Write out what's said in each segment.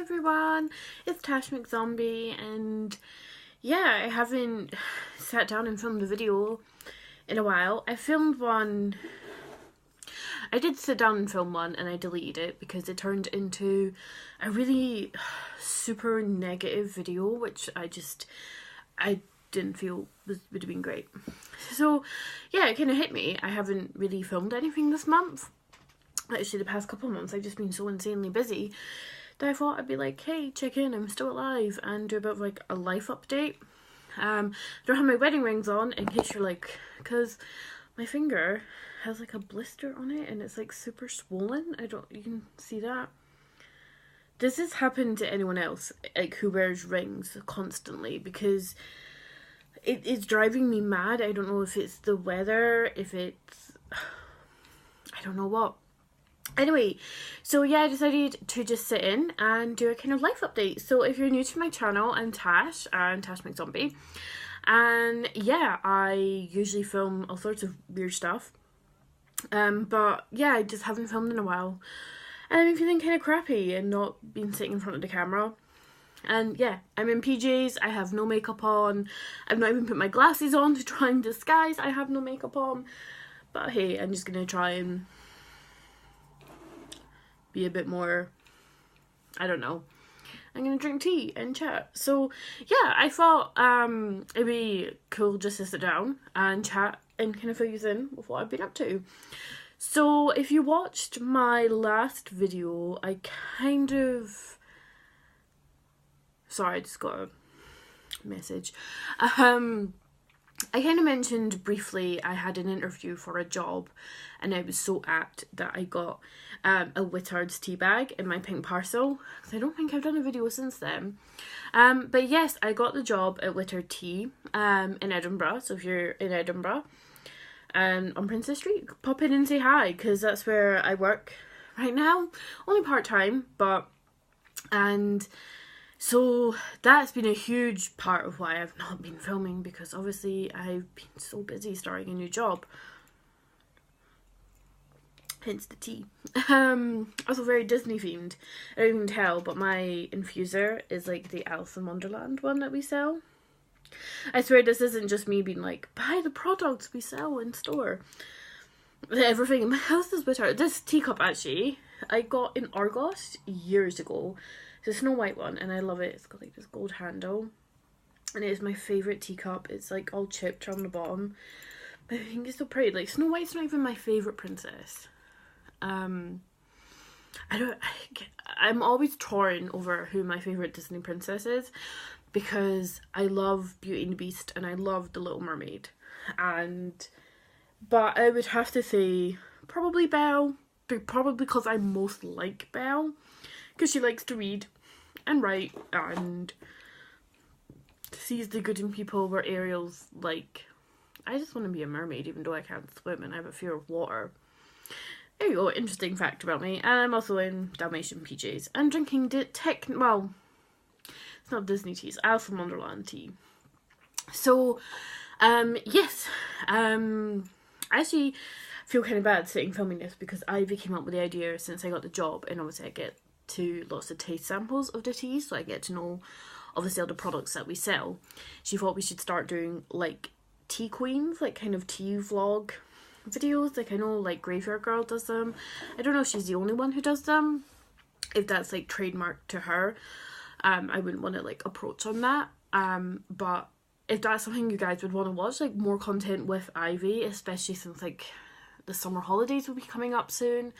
everyone, it's Tash McZombie, and yeah, I haven't sat down and filmed a video in a while. I filmed one, I did sit down and film one and I deleted it because it turned into a really super negative video, which I didn't feel would have been great. So yeah, it kind of hit me. I haven't really filmed anything this month. Actually, the past couple of months I've just been so insanely busy that I thought I'd be like, hey, check in, I'm still alive, and do a bit of like a life update. I don't have my wedding rings on, in case you're like, because my finger has like a blister on it and it's like super swollen. You can see that. Does this happen to anyone else, like, who wears rings constantly? Because it's driving me mad. I don't know if it's the weather, if it's, I don't know what. Anyway, so yeah, I decided to just sit in and do a kind of life update. So if you're new to my channel, I'm Tash McZombie, and yeah, I usually film all sorts of weird stuff, but yeah, I just haven't filmed in a while, and I've been feeling kind of crappy and not been sitting in front of the camera. And yeah, I'm in PJs, I have no makeup on, I've not even put my glasses on to try and disguise I have no makeup on, but hey, I'm just gonna try and be a bit more, I don't know, I'm gonna drink tea and chat. So yeah, I thought it'd be cool just to sit down and chat and kind of fill you in with what I've been up to. So if you watched my last video, I just got a message. I kind of mentioned briefly I had an interview for a job, and I was so apt that I got a whittards tea bag in my pink parcel, because I don't think I've done a video since then. But yes, I got the job at Whittard Tea in Edinburgh. So if you're in Edinburgh on Princess Street, pop in and say hi, because that's where I work right now. Only part-time, and so that's been a huge part of why I've not been filming, because obviously I've been so busy starting a new job. Hence the tea. Also very Disney themed. I don't even tell, but my infuser is like the Alice in Wonderland one that we sell. I swear this isn't just me being like, buy the products we sell in store. Everything in my house is bitter. This teacup actually, I got in Argos years ago. It's a Snow White one, and I love it. It's got like this gold handle, and it is my favourite teacup. It's like all chipped on the bottom. I think it's so pretty. Like, Snow White's not even my favourite princess. I'm always torn over who my favourite Disney princess is, because I love Beauty and the Beast and I love The Little Mermaid, but I would have to say probably Belle, probably because I most like Belle, because she likes to read and write and sees the good in people, where Ariel's like, I just want to be a mermaid even though I can't swim and I have a fear of water. There you go, interesting fact about me. And I'm also in Dalmatian PJs. I'm drinking well, it's not Disney tea, it's Alice in Wonderland tea. So, yes, I actually feel kind of bad sitting filming this, because Ivy came up with the idea since I got the job, and obviously I get to lots of taste samples of the tea, so I get to know obviously all the products that we sell. She thought we should start doing like tea queens, like kind of tea vlog videos. Like, I know like Graveyard Girl does them. I don't know if she's the only one who does them, if that's like trademarked to her. I wouldn't want to like approach on that, but if that's something you guys would want to watch, like more content with Ivy, especially since like the summer holidays will be coming up soon,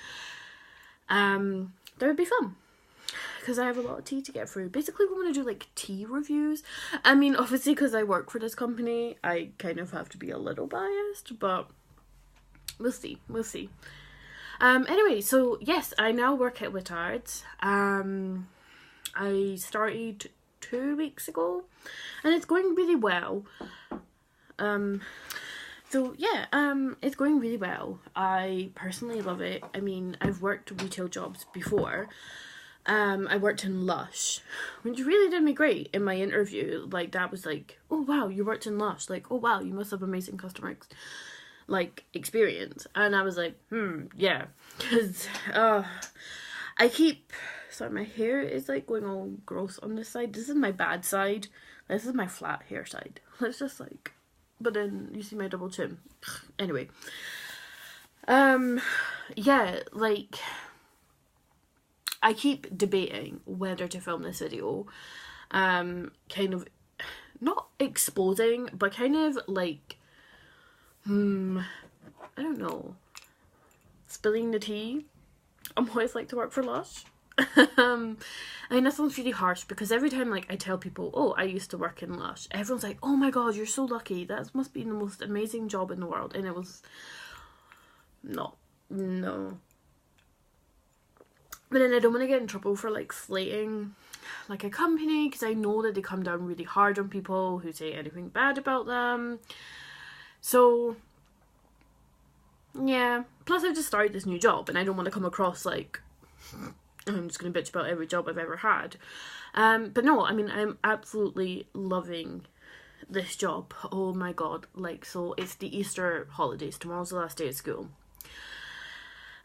that would be fun, because I have a lot of tea to get through. Basically, we want to do like tea reviews. I mean, obviously because I work for this company, I kind of have to be a little biased, but we'll see. Anyway, so yes, I now work at Whittards. I started 2 weeks ago, and it's going really well. So yeah, it's going really well. I personally love it. I mean, I've worked retail jobs before. I worked in Lush, which really did me great in my interview. Like, that was like, oh wow, you worked in Lush. Like, oh wow, you must have amazing customer experience. And I was like, yeah, because I keep Sorry, my hair is like going all gross on this side. This is my bad side. This is my flat hair side. It's just like, but then you see my double chin. Anyway. Yeah, like, I keep debating whether to film this video. Kind of, not exposing, but kind of like, I don't know, spilling the tea on what it's like to work for Lush. I mean, that sounds really harsh, because every time like I tell people, oh, I used to work in Lush, everyone's like, oh my god, you're so lucky, that must be the most amazing job in the world. And it was no. But then I don't want to get in trouble for like slating like a company, because I know that they come down really hard on people who say anything bad about them. So yeah, plus I've just started this new job and I don't want to come across like I'm just going to bitch about every job I've ever had. But no, I mean, I'm absolutely loving this job. Oh my god, like, so it's the Easter holidays. Tomorrow's the last day of school.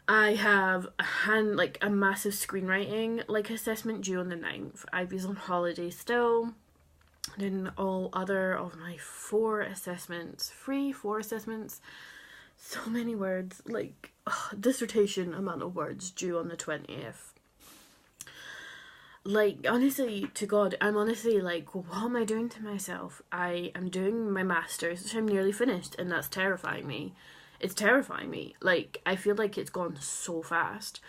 I have a massive screenwriting like assessment due on the 9th. Ivy's on holiday still. Then all other of my 4 assessments, so many words, like dissertation amount of words due on the 20th. Like, honestly, to God, I'm honestly like, what am I doing to myself? I am doing my master's, which I'm nearly finished, and that's terrifying me. It's terrifying me. Like, I feel like it's gone so fast.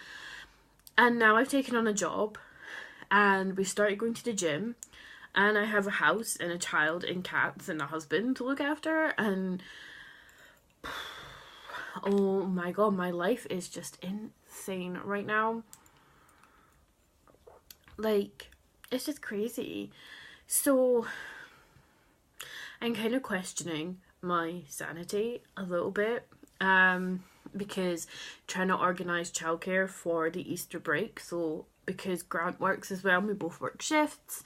And now I've taken on a job, and we started going to the gym, and I have a house and a child and cats and a husband to look after, and oh my god, my life is just insane right now. Like, it's just crazy. So I'm kind of questioning my sanity a little bit, because trying to organise childcare for the Easter break. So because Grant works as well, we both work shifts,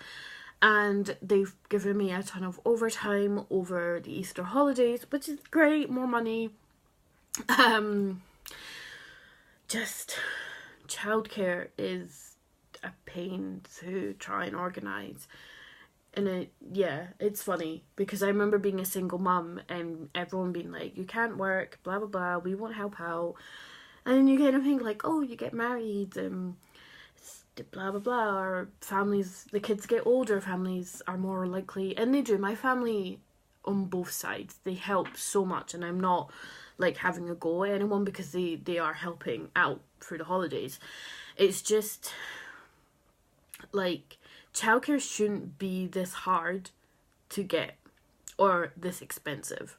and they've given me a ton of overtime over the Easter holidays, which is great, more money. Just childcare is a pain to try and organise. And it's funny, because I remember being a single mum and everyone being like, you can't work, blah blah blah, we won't help out. And then you kind of think like, oh, you get married and blah blah blah, or families, the kids get older, families are more likely, and they do. My family on both sides, they help so much, and I'm not like having a go at anyone, because they are helping out through the holidays. It's just like, childcare shouldn't be this hard to get or this expensive,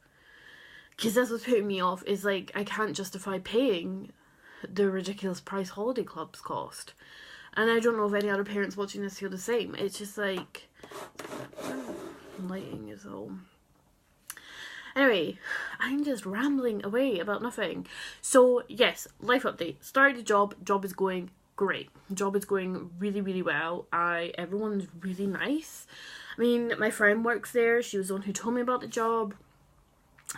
because that's what's putting me off, is like, I can't justify paying the ridiculous price holiday clubs cost. And I don't know if any other parents watching this feel the same. It's just like, lighting is all. Anyway, I'm just rambling away about nothing. So yes, life update. Started the job is going great. Job is going really, really well. Everyone's really nice. I mean, my friend works there. She was the one who told me about the job.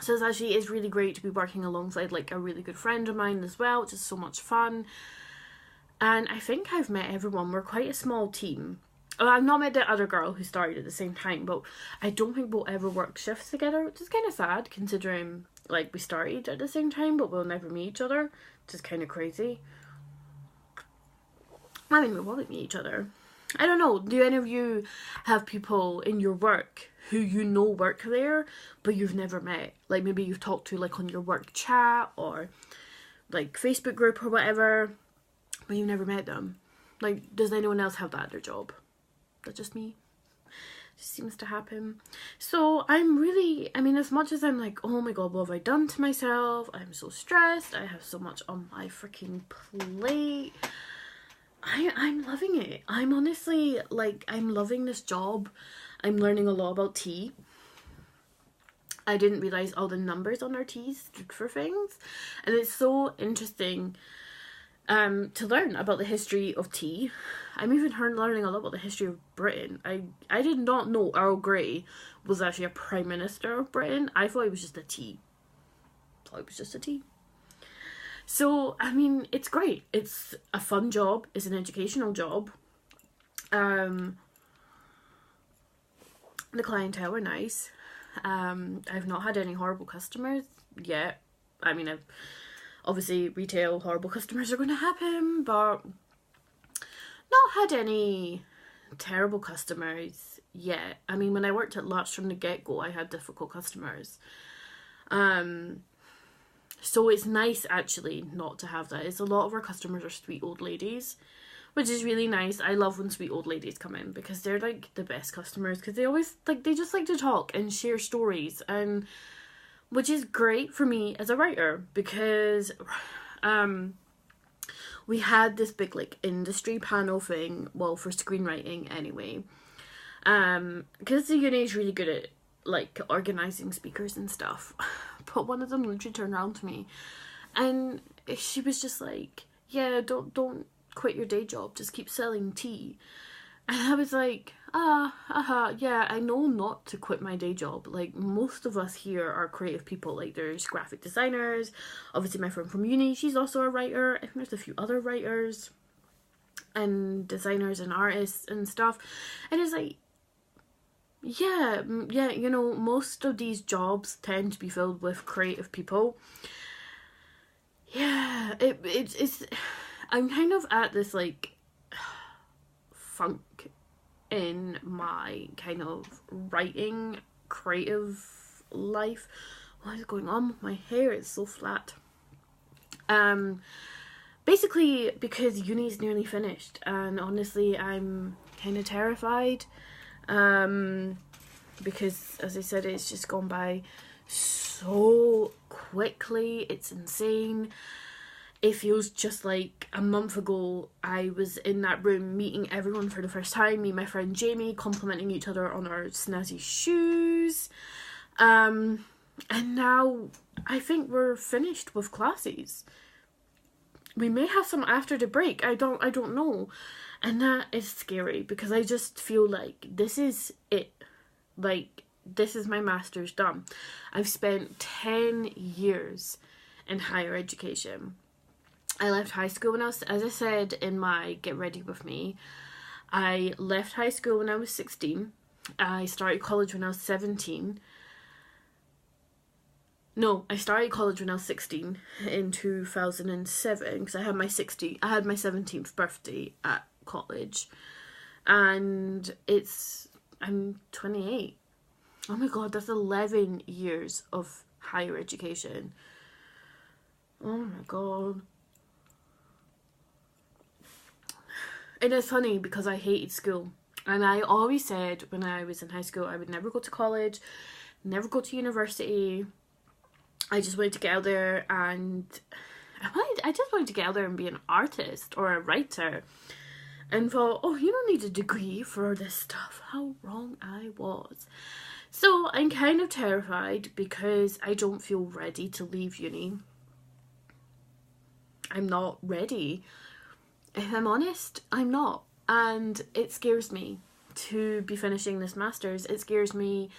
So it's actually is really great to be working alongside like a really good friend of mine as well, which is so much fun. And I think I've met everyone. We're quite a small team. I've not met the other girl who started at the same time, but I don't think we'll ever work shifts together, which is kind of sad, considering like we started at the same time, but we'll never meet each other, which is kind of crazy. I mean, we won't meet each other. I don't know, do any of you have people in your work who you know work there, but you've never met? Like, maybe you've talked to like on your work chat or like Facebook group or whatever, but you've never met them. Like, does anyone else have that at their job? That's just me. It just seems to happen. So I'm really, I mean, as much as I'm like, oh my god, what have I done to myself? I'm so stressed. I have so much on my freaking plate. I'm loving it. I'm honestly, like, I'm loving this job. I'm learning a lot about tea. I didn't realise all the numbers on our teas stood for things. And it's so interesting to learn about the history of tea. I'm even learning a lot about the history of Britain. I did not know Earl Grey was actually a Prime Minister of Britain. I thought it was just a tea. So, I mean, it's great. It's a fun job. It's an educational job. The clientele are nice. I've not had any horrible customers yet. I mean, I've obviously retail horrible customers are going to happen, but not had any terrible customers yet. I mean, when I worked at Lush from the get-go, I had difficult customers. So it's nice actually not to have that. It's a lot of our customers are sweet old ladies, which is really nice. I love when sweet old ladies come in because they're like the best customers, because they always they just like to talk and share stories, and which is great for me as a writer, because we had this big like industry panel thing, well, for screenwriting anyway, because the uni is really good at like organising speakers and stuff. But one of them literally turned around to me and she was just like, yeah, don't quit your day job, just keep selling tea. And I was like, yeah, I know not to quit my day job. Like, most of us here are creative people. Like, there's graphic designers, obviously my friend from uni, she's also a writer. I think there's a few other writers and designers and artists and stuff. And it's like, yeah, you know, most of these jobs tend to be filled with creative people. Yeah, it's I'm kind of at this like funk in my kind of writing creative life. What is going on with my hair? It's so flat. Basically because uni's nearly finished, and honestly I'm kind of terrified. Because as I said, it's just gone by so quickly. It's insane. It feels just like a month ago I was in that room meeting everyone for the first time, me and my friend Jamie complimenting each other on our snazzy shoes. And now I think we're finished with classes. We may have some after the break, I don't know. And that is scary because I just feel like this is it. Like, this is my master's done. I've spent 10 years in higher education. I left high school when I was, as I said in my Get Ready With Me, I left high school when I was 16. I started college when I was 17. No, I started college when I was 16 in 2007 because I had my 17th birthday at college, and I'm 28. Oh my god, that's 11 years of higher education. Oh my god. And it's funny because I hated school, and I always said when I was in high school I would never go to college, never go to university. I just wanted to get out there, and I just wanted to get out there and be an artist or a writer. And thought, oh, you don't need a degree for this stuff. How wrong I was. So I'm kind of terrified because I don't feel ready to leave uni. I'm not ready. If I'm honest, I'm not. And it scares me to be finishing this master's. It scares me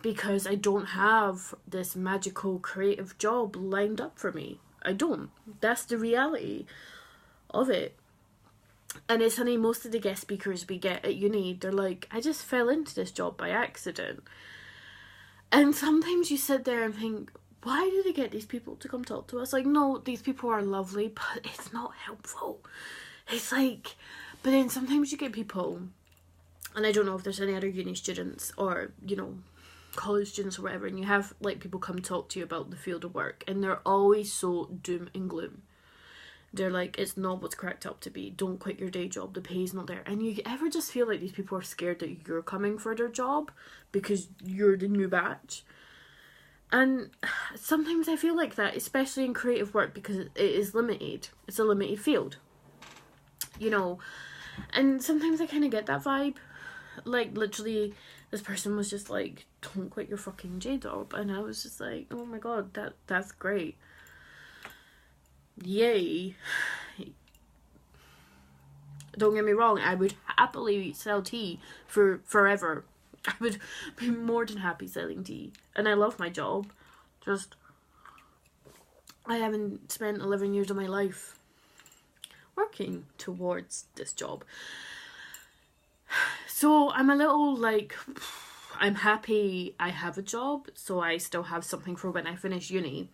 because I don't have this magical creative job lined up for me. I don't. That's the reality of it. And it's funny, most of the guest speakers we get at uni, they're like, I just fell into this job by accident. And sometimes you sit there and think, why do they get these people to come talk to us? Like, no, these people are lovely, but it's not helpful. It's like, but then sometimes you get people, and I don't know if there's any other uni students or, you know, college students or whatever, and you have like people come talk to you about the field of work, and they're always so doom and gloom. They're like, it's not what's cracked up to be. Don't quit your day job. The pay's not there. And you ever just feel like these people are scared that you're coming for their job because you're the new batch? And sometimes I feel like that, especially in creative work, because it is limited. It's a limited field, you know. And sometimes I kind of get that vibe. Like, literally, this person was just like, don't quit your fucking day job. And I was just like, oh my god, that's great. Yay. Don't get me wrong, I would happily sell tea for forever. I would be more than happy selling tea. And I love my job. Just I haven't spent 11 years of my life working towards this job. So I'm a little like, I'm happy I have a job, so I still have something for when I finish uni.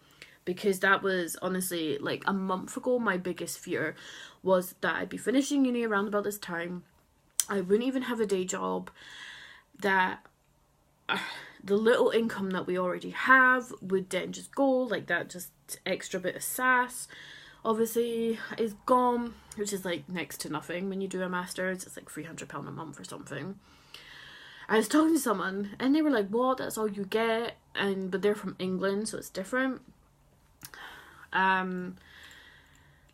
Because that was honestly like a month ago, my biggest fear was that I'd be finishing uni around about this time. I wouldn't even have a day job, that the little income that we already have would then just go, like that just extra bit of sass obviously is gone, which is like next to nothing when you do a master's. It's like £300 a month or something. I was talking to someone and they were like, what, that's all you get? But they're from England, so it's different.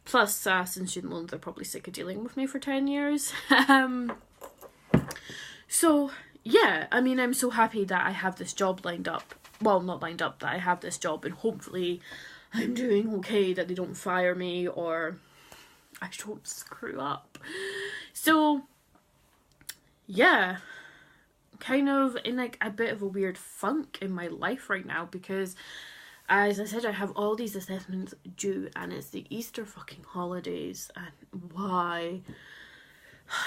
Plus sass and student loans, they're probably sick of dealing with me for 10 years. So yeah, I mean, I'm so happy that I have this job lined up. Well, not lined up, that I have this job, and hopefully I'm doing okay, that they don't fire me or I don't screw up. So yeah, kind of in like a bit of a weird funk in my life right now, because as I said, I have all these assessments due and it's the Easter fucking holidays, and why?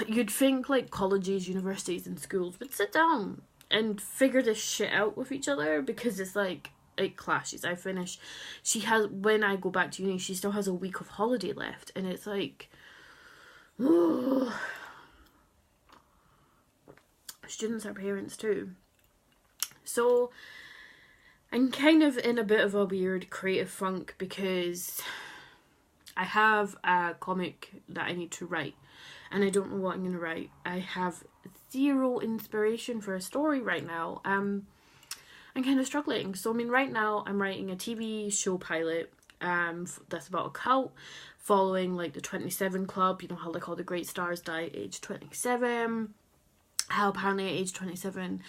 You'd think like colleges, universities and schools would sit down and figure this shit out with each other, because it's like, it clashes. When I go back to uni, she still has a week of holiday left, and it's like, oh. Students are parents too. So I'm kind of in a bit of a weird creative funk, because I have a comic that I need to write and I don't know what I'm going to write. I have zero inspiration for a story right now. I'm kind of struggling. So I mean, right now I'm writing a TV show pilot that's about a cult following like the 27 Club, you know how like all the great stars die at age 27, how apparently at age 27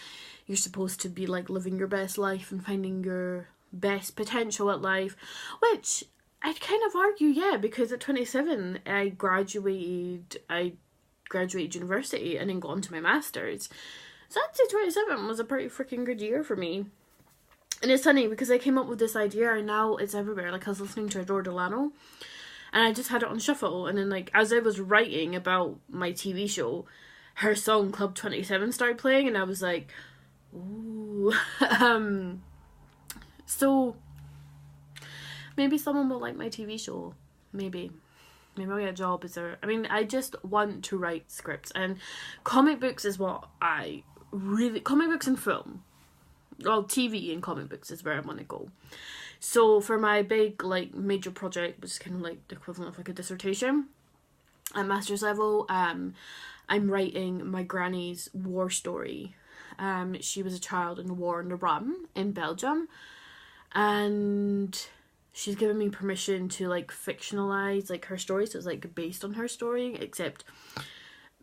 you're supposed to be like living your best life and finding your best potential at life, which I'd kind of argue, yeah, because at 27 I graduated university and then got into my master's. So I'd say 27 was a pretty freaking good year for me. And it's funny because I came up with this idea and now it's everywhere. Like I was listening to Adore Delano and I just had it on shuffle, and then like as I was writing about my TV show, her song Club 27 started playing and I was like, ooh. So maybe someone will like my TV show. Maybe I'll get a job. I just want to write scripts, and comic books is what comic books and film. Well, TV and comic books is where I want to go. So for my big like major project, which is kind of like the equivalent of like a dissertation at master's level, I'm writing my granny's war story. She was a child in the war in the Ram in Belgium, and she's given me permission to like fictionalize like her story, so it's like based on her story, except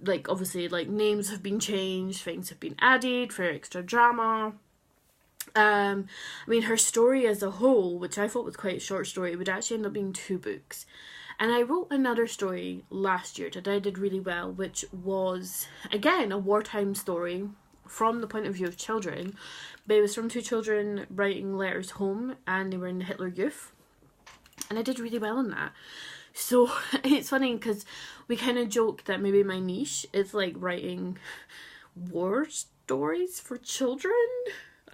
like obviously like names have been changed, things have been added for extra drama. I mean, her story as a whole, which I thought was quite a short story, would actually end up being 2 books. And I wrote another story last year that I did really well, which was again a wartime story from the point of view of children, but it was from 2 children writing letters home, and they were in the Hitler Youth, and I did really well in that. So it's funny because we kind of joke that maybe my niche is like writing war stories for children,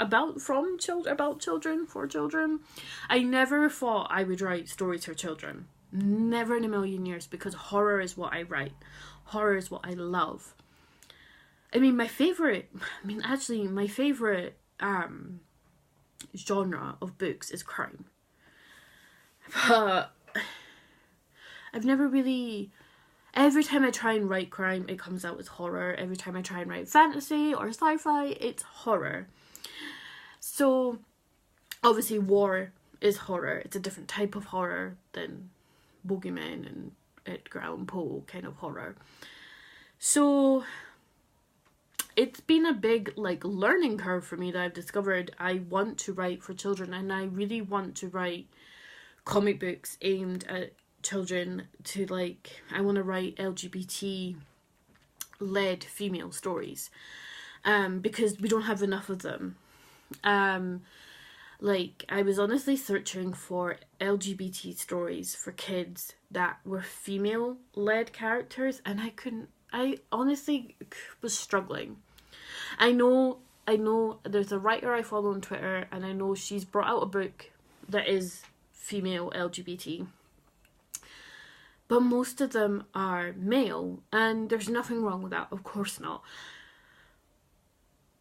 about children, for children. I never thought I would write stories for children, never in a million years, because horror is what I write. Horror is what I love. I mean, my favourite genre of books is crime. But I've never really... Every time I try and write crime, it comes out as horror. Every time I try and write fantasy or sci-fi, it's horror. So, obviously war is horror. It's a different type of horror than Bogeyman and Edgar Allan Poe kind of horror. So it's been a big like learning curve for me that I've discovered I want to write for children, and I really want to write comic books aimed at children. To like, I want to write LGBT led female stories, because we don't have enough of them. Like, I was honestly searching for LGBT stories for kids that were female-led characters, and I honestly was struggling. I know there's a writer I follow on Twitter, and I know she's brought out a book that is female LGBT. But most of them are male, and there's nothing wrong with that, of course not.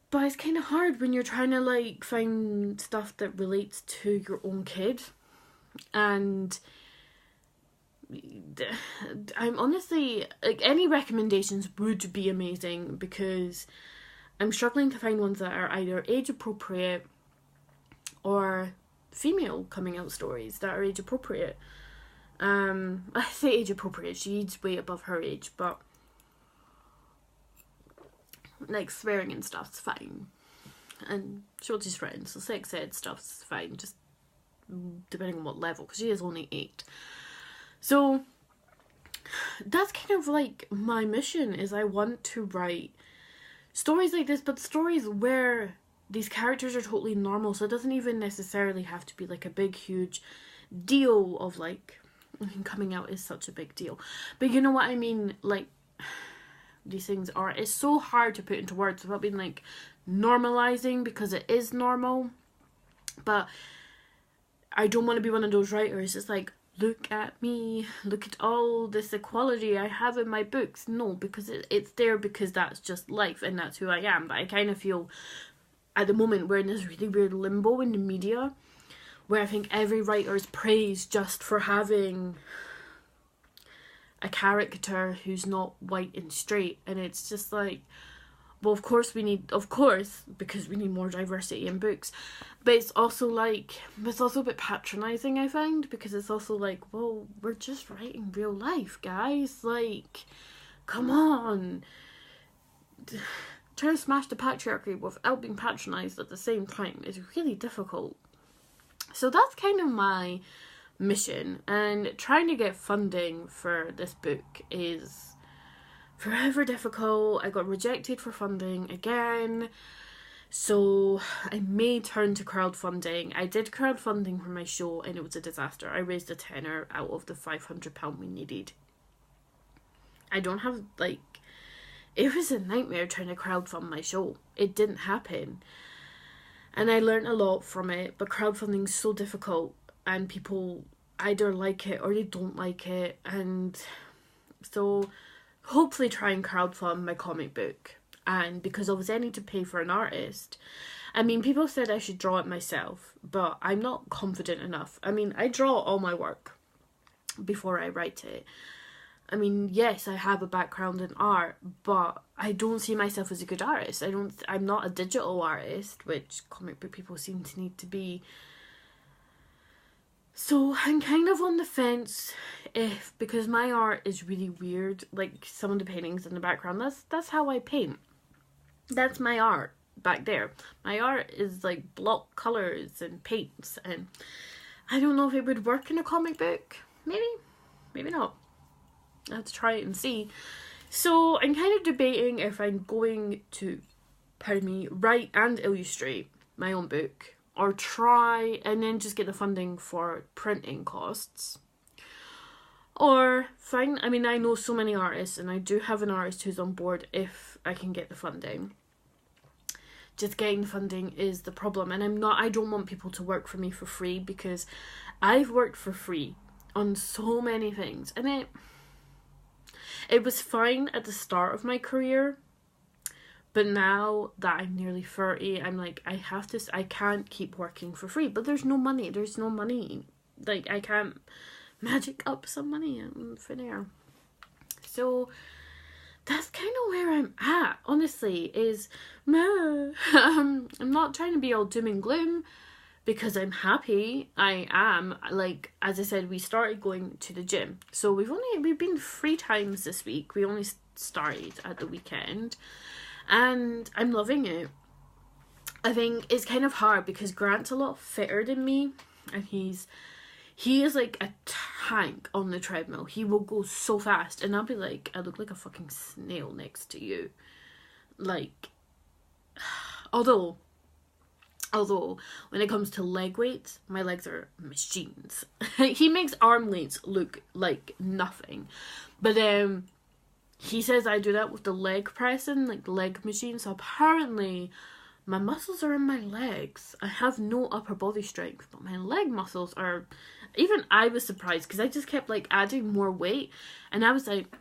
But it's kind of hard when you're trying to, like, find stuff that relates to your own kid. And I'm honestly, like, any recommendations would be amazing, because I'm struggling to find ones that are either age appropriate or female coming out stories that are age appropriate. I say age appropriate, she's way above her age, but like swearing and stuff's fine, and Shorty's friends, so sex ed stuff's fine, just depending on what level, because she is only 8. So that's kind of like my mission, is I want to write stories like this, but stories where these characters are totally normal, so it doesn't even necessarily have to be like a big huge deal of like, I mean, coming out is such a big deal, but you know what I mean, like, these things are, it's so hard to put into words without being like normalizing, because it is normal, but I don't want to be one of those writers it's like, look at me, look at all this equality I have in my books. No, because it's there because that's just life and that's who I am. But I kind of feel at the moment we're in this really weird limbo in the media where I think every writer is praised just for having a character who's not white and straight, and it's just like, well, of course, because we need more diversity in books, but it's also like, it's also a bit patronising, I find, because it's also like, well, we're just writing real life, guys, like, come on, trying to smash the patriarchy without being patronised at the same time is really difficult. So that's kind of my mission, and trying to get funding for this book is forever difficult. I got rejected for funding again, so I may turn to crowdfunding. I did crowdfunding for my show and it was a disaster. I raised a tenner out of the £500 we needed. I don't have, like, it was a nightmare trying to crowdfund my show. It didn't happen, and I learned a lot from it, but crowdfunding is so difficult, and people either like it or they don't like it, and so hopefully try and crowdfund my comic book. And because obviously I need to pay for an artist, I mean, people said I should draw it myself, but I'm not confident enough. I mean, I draw all my work before I write it. I mean, yes, I have a background in art, but I don't see myself as a good artist. I'm not a digital artist, which comic book people seem to need to be. So I'm kind of on the fence, because my art is really weird, like some of the paintings in the background, that's how I paint. That's my art back there. My art is like block colours and paints, and I don't know if it would work in a comic book. Maybe not. I have to try it and see. So I'm kind of debating if I'm going to, write and illustrate my own book, or try and then just get the funding for printing costs. Or fine, I mean, I know so many artists, and I do have an artist who's on board if I can get the funding. Just getting the funding is the problem, and I don't want people to work for me for free, because I've worked for free on so many things, and it was fine at the start of my career, but now that I'm nearly 30, I'm like, I can't keep working for free. But there's no money. Like, I can't magic up some money in thin air. So that's kind of where I'm at, honestly, I'm not trying to be all doom and gloom, because I'm happy. I am, like, as I said, we started going to the gym. So we've been 3 times this week. We only started at the weekend, and I'm loving it. I think it's kind of hard because Grant's a lot fitter than me, and he is like a tank on the treadmill. He will go so fast, and I'll be like, I look like a fucking snail next to you. Like, although Although, when it comes to leg weights, my legs are machines. He makes arm weights look like nothing. But he says I do that with the leg pressing, like the leg machine. So apparently, my muscles are in my legs. I have no upper body strength, but my leg muscles are... Even I was surprised, because I just kept, like, adding more weight. And I was like,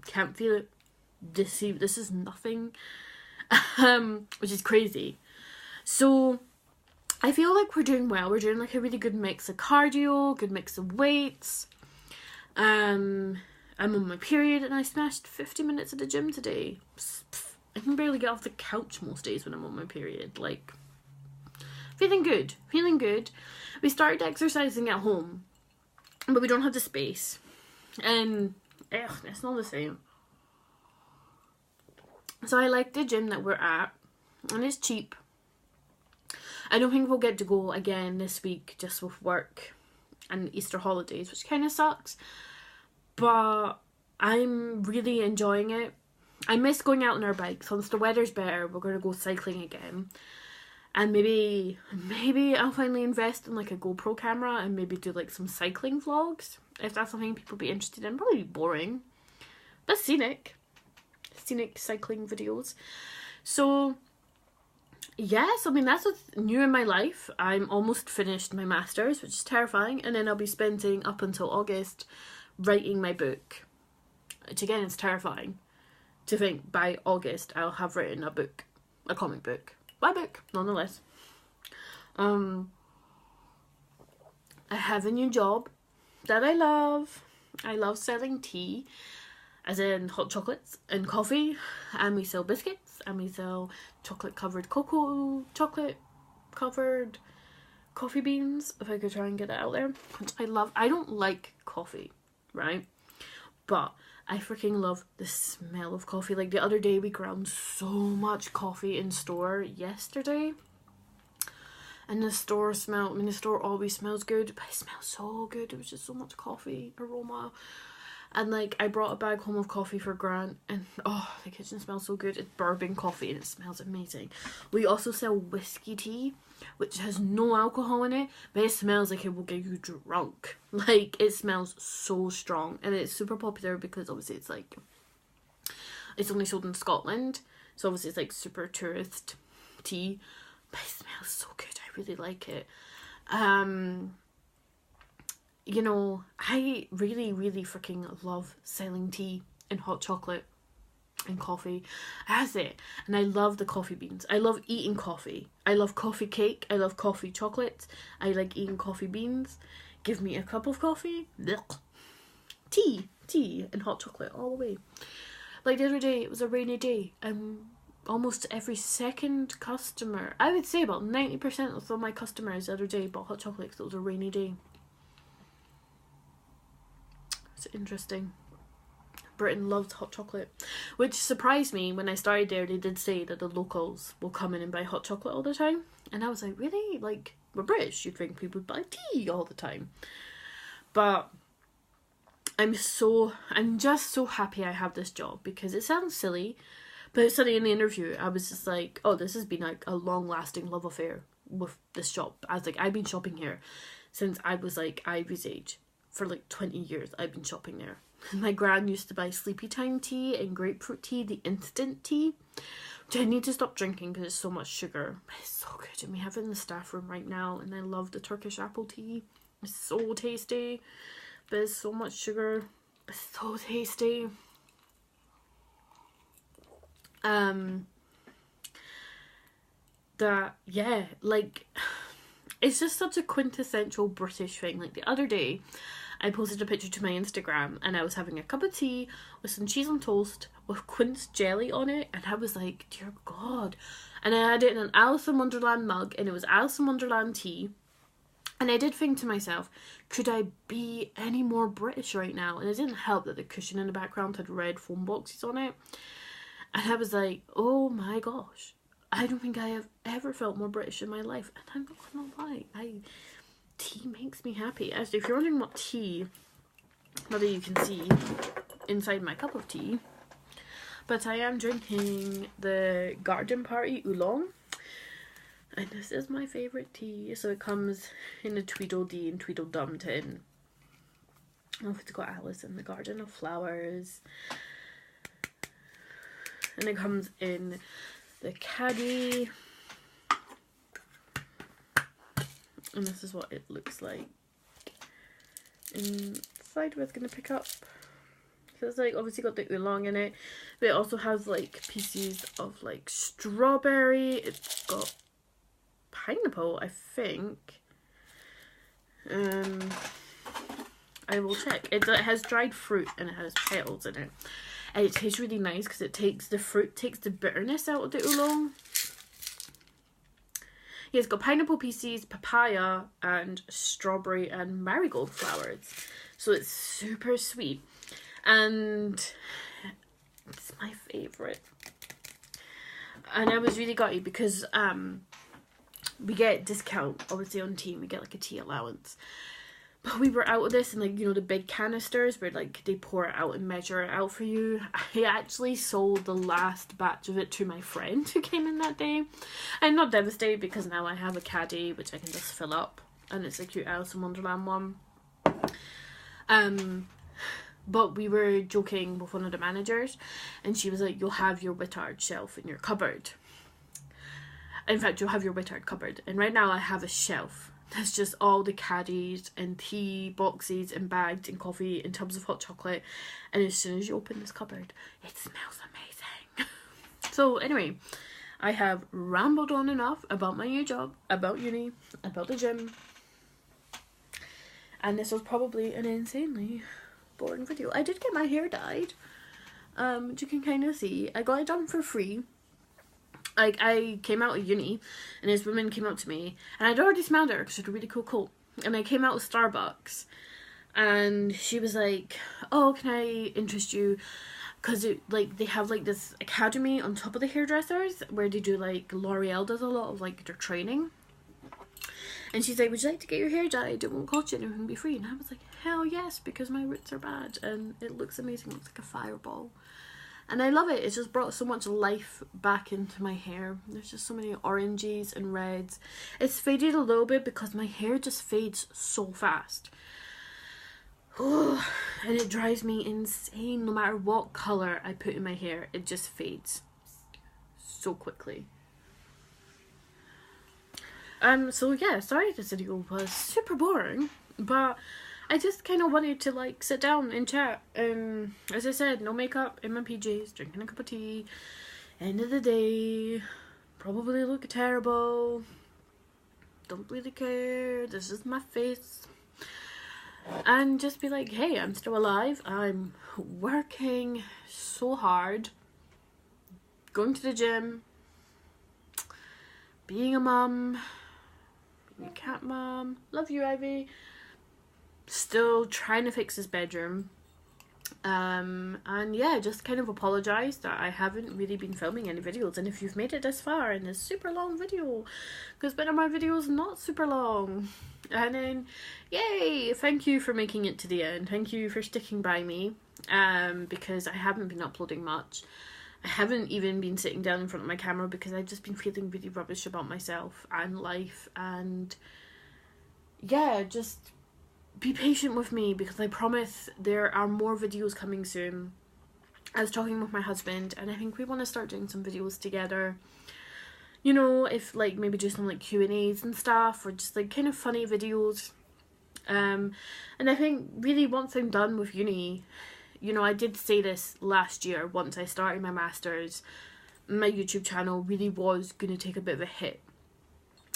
can't feel it. This is nothing. Which is crazy. So, I feel like we're doing well. We're doing like a really good mix of cardio, good mix of weights. I'm on my period and I smashed 50 minutes at the gym today. I can barely get off the couch most days when I'm on my period. Like, feeling good. Feeling good. We started exercising at home, but we don't have the space. And, it's not the same. So I like the gym that we're at, and it's cheap. I don't think we'll get to go again this week, just with work and Easter holidays, which kind of sucks. But I'm really enjoying it. I miss going out on our bikes. Once the weather's better, we're going to go cycling again. And maybe I'll finally invest in like a GoPro camera and maybe do like some cycling vlogs. If that's something people be interested in. Probably boring. But scenic cycling videos. So... yes, I mean, that's what's new in my life. I'm almost finished my master's, which is terrifying, and then I'll be spending up until August writing my book, which again is terrifying to think by August I'll have written a book, a comic book, my book, nonetheless. I have a new job that I love. I love selling tea, as in hot chocolates and coffee, and we sell biscuits, and we sell chocolate covered coffee beans, if I could try and get it out there, which I love. I don't like coffee, right? But I freaking love the smell of coffee. Like the other day we ground so much coffee in store yesterday. And the store always smells good, but it smells so good. It was just so much coffee aroma. And like I brought a bag home of coffee for Grant, and oh, the kitchen smells so good. It's bourbon coffee and it smells amazing. We also sell whiskey tea, which has no alcohol in it, but it smells like it will get you drunk. Like, it smells so strong, and it's super popular because obviously it's like, it's only sold in Scotland, so obviously it's like super tourist tea, but it smells so good. I really like it. You know, I really, really freaking love selling tea and hot chocolate and coffee. That's it. And I love the coffee beans. I love eating coffee. I love coffee cake. I love coffee chocolate. I like eating coffee beans. Give me a cup of coffee. Blech. Tea and hot chocolate all the way. Like the other day, it was a rainy day, and almost every second customer, I would say about 90% of all my customers the other day bought hot chocolate because it was a rainy day. Interesting. Britain loves hot chocolate, which surprised me. When I started there, they did say that the locals will come in and buy hot chocolate all the time, and I was like, really? Like, we're British, you'd think people would buy tea all the time. But I'm just so happy I have this job, because it sounds silly, but suddenly in the interview I was just like, oh, this has been like a long lasting love affair with this shop. I was like, I've been shopping here since I was like Ivy's age. For like 20 years I've been shopping there. My gran used to buy sleepy time tea and grapefruit tea, the instant tea, which I need to stop drinking because it's so much sugar. But it's so good, and we have it in the staff room right now, and I love the Turkish apple tea. It's so tasty, but it's so much sugar. It's so tasty. Yeah, like, it's just such a quintessential British thing. Like the other day, I posted a picture to my Instagram and I was having a cup of tea with some cheese on toast with quince jelly on it, and I was like, dear God. And I had it in an Alice in Wonderland mug, and it was Alice in Wonderland tea. And I did think to myself, could I be any more British right now? And it didn't help that the cushion in the background had red foam boxes on it. And I was like, oh my gosh, I don't think I have ever felt more British in my life. And I'm not gonna lie, tea makes me happy. Actually, if you're wondering what tea, whether you can see inside my cup of tea, but I am drinking the Garden Party OOlong. And this is my favourite tea. So it comes in a Tweedledee and Tweedledum tin. Oh, it's got Alice in the Garden of Flowers. And it comes in the caddy. And this is what it looks like. Inside we're going to pick up. So it's like obviously got the oolong in it. But it also has like pieces of like strawberry. It's got pineapple, I think. I will check. It has dried fruit and it has petals in it. And it tastes really nice because it takes the fruit, takes the bitterness out of the oolong. Yeah, it's got pineapple pieces, papaya, and strawberry and marigold flowers. So it's super sweet. And it's my favourite. And I was really gutted because we get discount, obviously, on tea. We get like a tea allowance. But we were out of this, and like, you know, the big canisters where like they pour it out and measure it out for you. I actually sold the last batch of it to my friend who came in that day. I'm not devastated because now I have a caddy which I can just fill up, and it's a cute Alice in Wonderland one. But we were joking with one of the managers, and she was like, "You'll have your whittard shelf in your cupboard. In fact, you'll have your whittard cupboard." And right now I have a shelf. That's just all the caddies and tea boxes and bags and coffee and tubs of hot chocolate. And as soon as you open this cupboard, it smells amazing. So anyway, I have rambled on enough about my new job, about uni, about the gym. And this was probably an insanely boring video. I did get my hair dyed. Which you can kind of see. I got it done for free. Like, I came out of uni, and this woman came up to me, and I'd already smelled her because she had a really cool coat. And I came out of Starbucks, and she was like, "Oh, can I interest you?" Because like they have like this academy on top of the hairdressers where they do like L'Oreal does a lot of like their training. And she's like, "Would you like to get your hair dyed? It won't cost you anything, it'll be free." And I was like, "Hell yes," because my roots are bad, and it looks amazing. It looks like a fireball. And I love it. It's just brought so much life back into my hair. There's just so many oranges and reds. It's faded a little bit because my hair just fades so fast. And it drives me insane. No matter what colour I put in my hair, it just fades so quickly. So yeah, sorry this video was super boring, but I just kind of wanted to like sit down and chat. As I said, no makeup, in my PJs, drinking a cup of tea. End of the day, probably look terrible. Don't really care. This is my face. And just be like, hey, I'm still alive. I'm working so hard. Going to the gym. Being a mum. Being a cat mum. Love you, Ivy. Still trying to fix this bedroom. And yeah, just kind of apologise that I haven't really been filming any videos. And if you've made it this far in this super long video, because one of my videos not super long. And then, yay! Thank you for making it to the end. Thank you for sticking by me. Because I haven't been uploading much. I haven't even been sitting down in front of my camera because I've just been feeling really rubbish about myself and life. And yeah, just be patient with me because I promise there are more videos coming soon. I was talking with my husband and I think we want to start doing some videos together. You know, if like maybe do some like Q&As and stuff, or just like kind of funny videos. And I think really once I'm done with uni, you know, I did say this last year, once I started my masters, my YouTube channel really was going to take a bit of a hit.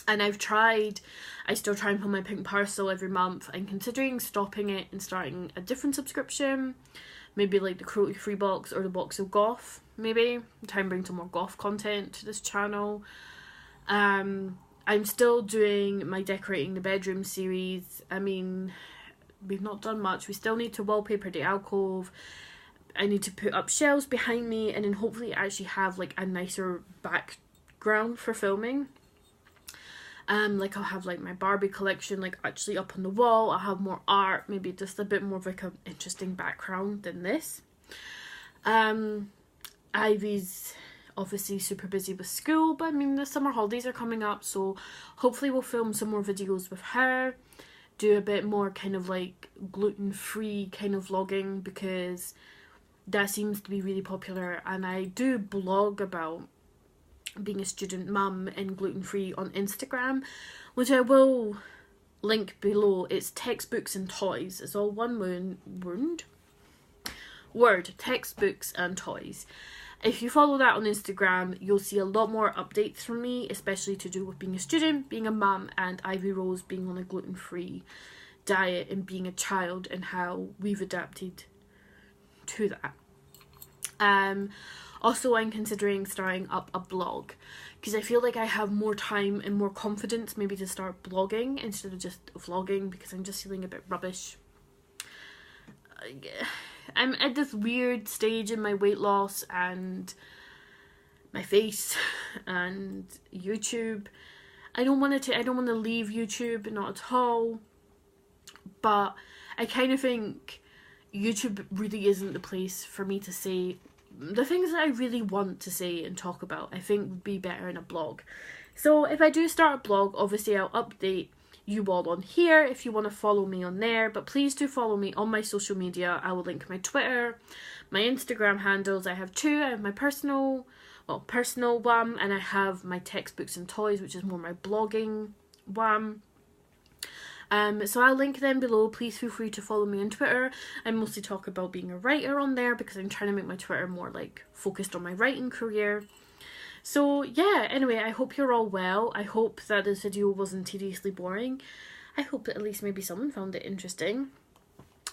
And I still try and put my pink parcel every month. I'm considering stopping it and starting a different subscription. Maybe like the cruelty-free box or the box of goth, maybe. Try and bring some more goth content to this channel. I'm still doing my decorating the bedroom series. I mean, we've not done much. We still need to wallpaper the alcove. I need to put up shelves behind me and then hopefully actually have like a nicer background for filming. Like I'll have like my Barbie collection like actually up on the wall. I'll have more art, maybe just a bit more of like an interesting background than this. Ivy's obviously super busy with school, but I mean the summer holidays are coming up, so hopefully we'll film some more videos with her, do a bit more kind of like gluten-free kind of vlogging, because that seems to be really popular. And I do blog about being a student mum and gluten-free on Instagram, which I will link below. It's Textbooks and Toys. It's all one word, Textbooks and Toys. If you follow that on Instagram, you'll see a lot more updates from me, especially to do with being a student, being a mum, and Ivy Rose being on a gluten-free diet and being a child, and how we've adapted to that. Also, I'm considering starting up a blog, because I feel like I have more time and more confidence maybe to start blogging instead of just vlogging, because I'm just feeling a bit rubbish. I'm at this weird stage in my weight loss and my face and YouTube. I don't want to leave YouTube, not at all, but I kind of think YouTube really isn't the place for me to say the things that I really want to say and talk about. I think would be better in a blog. So if I do start a blog, obviously I'll update you all on here if you want to follow me on there, but please do follow me on my social media. I will link my Twitter, my Instagram handles. I have two. I have my personal one, and I have my Textbooks and Toys, which is more my blogging one. So I'll link them below. Please feel free to follow me on Twitter. I mostly talk about being a writer on there, because I'm trying to make my Twitter more like focused on my writing career. So yeah, anyway, I hope you're all well. I hope that this video wasn't tediously boring. I hope that at least maybe someone found it interesting.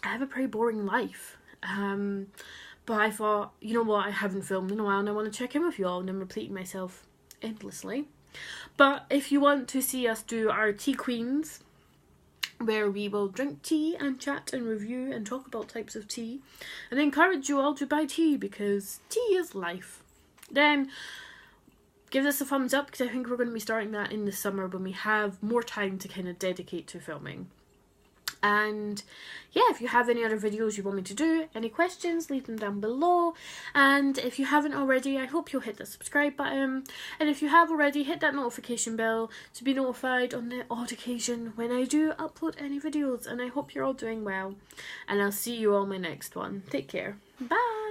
I have a pretty boring life. But I thought, you know what, I haven't filmed in a while and I want to check in with you all, and I'm repeating myself endlessly. But if you want to see us do our Tea Queens, where we will drink tea and chat and review and talk about types of tea, and encourage you all to buy tea, because tea is life, then give this a thumbs up, because I think we're going to be starting that in the summer when we have more time to kind of dedicate to filming. And yeah, if you have any other videos you want me to do, any questions, leave them down below. And if you haven't already, I hope you'll hit the subscribe button. And if you have already, hit that notification bell to be notified on the odd occasion when I do upload any videos. And I hope you're all doing well. And I'll see you all in my next one. Take care. Bye!